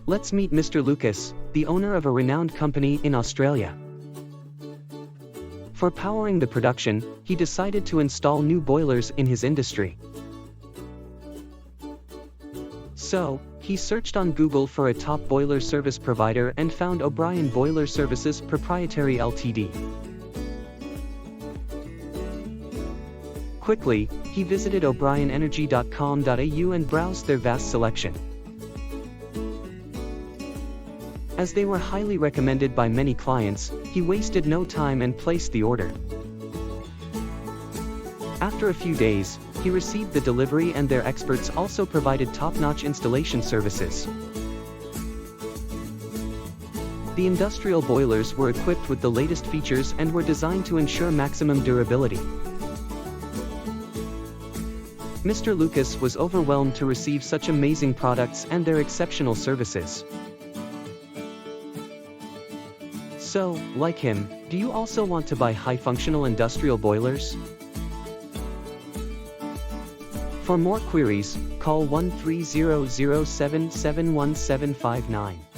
Let's meet Mr. Lucas, the owner of a renowned company in Australia. For powering the production, he decided to install new boilers in his industry. So, he searched on Google for a top boiler service provider and found O'Brien Boiler Services Proprietary Ltd. Quickly, he visited o'brienenergy.com.au and browsed their vast selection. As they were highly recommended by many clients, he wasted no time and placed the order. After a few days, he received the delivery and their experts also provided top-notch installation services. The industrial boilers were equipped with the latest features and were designed to ensure maximum durability. Mr. Lucas was overwhelmed to receive such amazing products and their exceptional services. So, like him, do you also want to buy high-functional industrial boilers? For more queries, call 1-3007-71759.